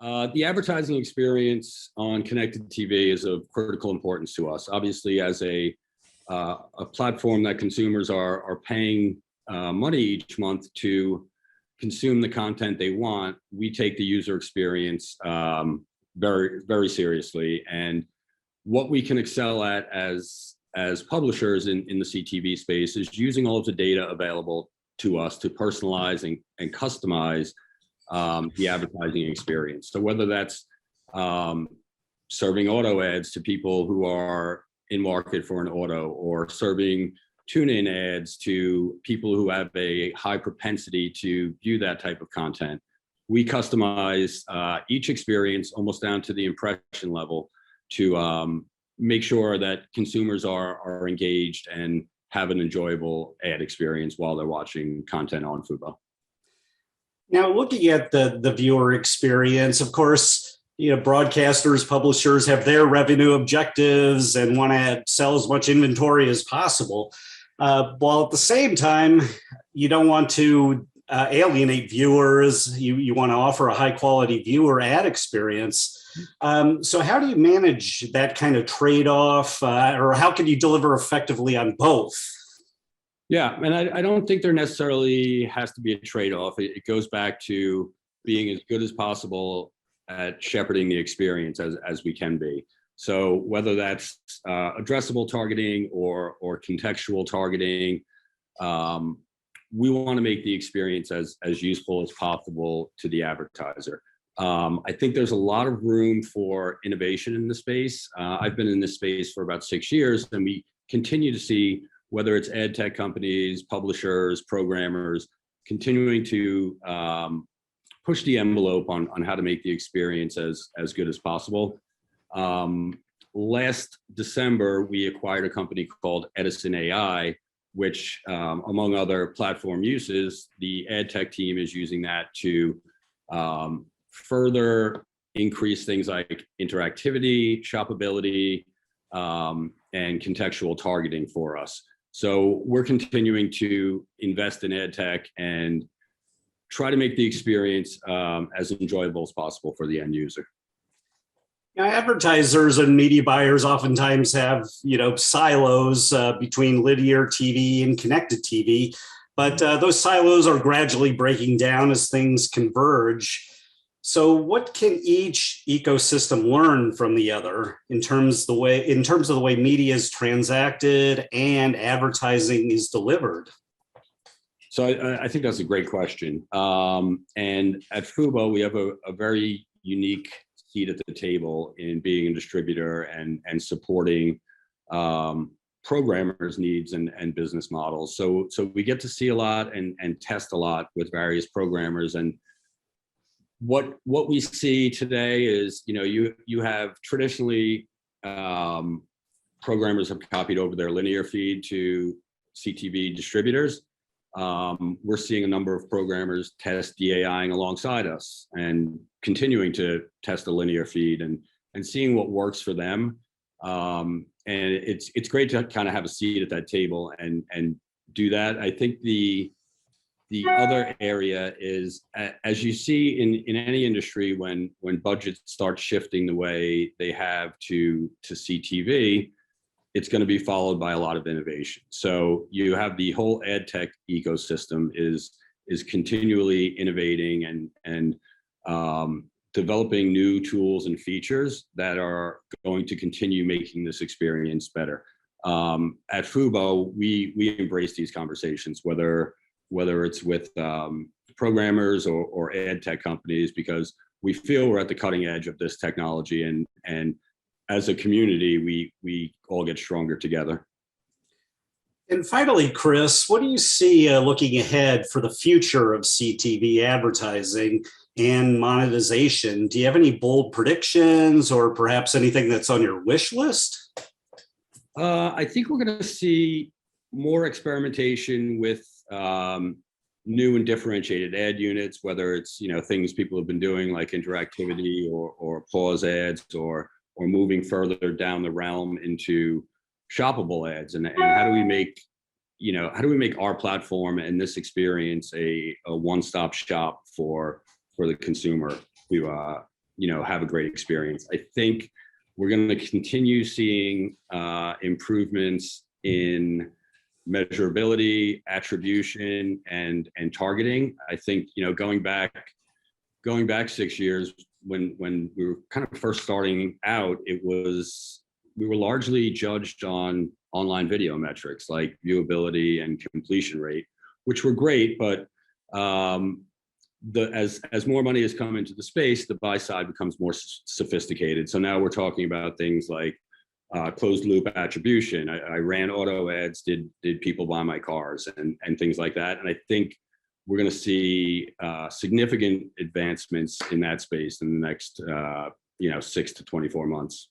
The advertising experience on connected TV is of critical importance to us. Obviously, as a platform that consumers are paying money each month to consume the content they want, we take the user experience very, very seriously. And what we can excel at as publishers in the CTV space is using all of the data available to us to personalize and customize the advertising experience. So whether that's serving auto ads to people who are in market for an auto, or serving tune-in ads to people who have a high propensity to view that type of content, we customize each experience almost down to the impression level to make sure that consumers are engaged and have an enjoyable ad experience while they're watching content on Fubo. Now, looking at the viewer experience, of course, broadcasters, publishers have their revenue objectives and want to sell as much inventory as possible. While at the same time, you don't want to alienate viewers. You want to offer a high quality viewer ad experience. So how do you manage that kind of trade-off, or how can you deliver effectively on both? Yeah, and I don't think there necessarily has to be a trade-off. It goes back to being as good as possible at shepherding the experience as we can be. So whether that's addressable targeting or contextual targeting, we want to make the experience as useful as possible to the advertiser. I think there's a lot of room for innovation in the space. I've been in this space for about 6 years, and we continue to see, whether it's ad tech companies, publishers, programmers, continuing to push the envelope on how to make the experience as good as possible. Last December, we acquired a company called Edison AI, which, among other platform uses, the ad tech team is using that to further increase things like interactivity, shoppability, and contextual targeting for us. So we're continuing to invest in ad tech and try to make the experience as enjoyable as possible for the end user. Now, advertisers and media buyers oftentimes have, silos between linear TV and connected TV, but those silos are gradually breaking down as things converge. So what can each ecosystem learn from the other in terms of the way media is transacted and advertising is delivered? So I think that's a great question. And at Fubo, we have a very unique seat at the table in being a distributor and supporting programmers' needs and business models. So we get to see a lot and test a lot with various programmers. And what we see today is, you have traditionally programmers have copied over their linear feed to CTV distributors. We're seeing a number of programmers test DAIing alongside us and continuing to test the linear feed and seeing what works for them. And it's great to kind of have a seat at that table and do that. I think the other area is, as you see in any industry, when budgets start shifting the way they have to CTV, it's going to be followed by a lot of innovation. So you have the whole ad tech ecosystem is continually innovating and developing new tools and features that are going to continue making this experience better. At Fubo, we embrace these conversations, whether it's with programmers or ad tech companies, because we feel we're at the cutting edge of this technology, and as a community, we all get stronger together. And finally, Chris, what do you see looking ahead for the future of CTV advertising and monetization? Do you have any bold predictions, or perhaps anything that's on your wish list? I think we're going to see more experimentation with new and differentiated ad units, whether it's things people have been doing like interactivity or pause ads, or moving further down the realm into shoppable ads, and how do we make our platform and this experience a one-stop shop for the consumer have a great experience. I think we're going to continue seeing improvements in measurability, attribution, and targeting. I think, going back 6 years when we were kind of first starting out, we were largely judged on online video metrics like viewability and completion rate, which were great, but as more money has come into the space, the buy side becomes more sophisticated. So now we're talking about things like closed loop attribution. I ran auto ads. Did people buy my cars and things like that? And I think we're going to see significant advancements in that space in the next 6 to 24 months.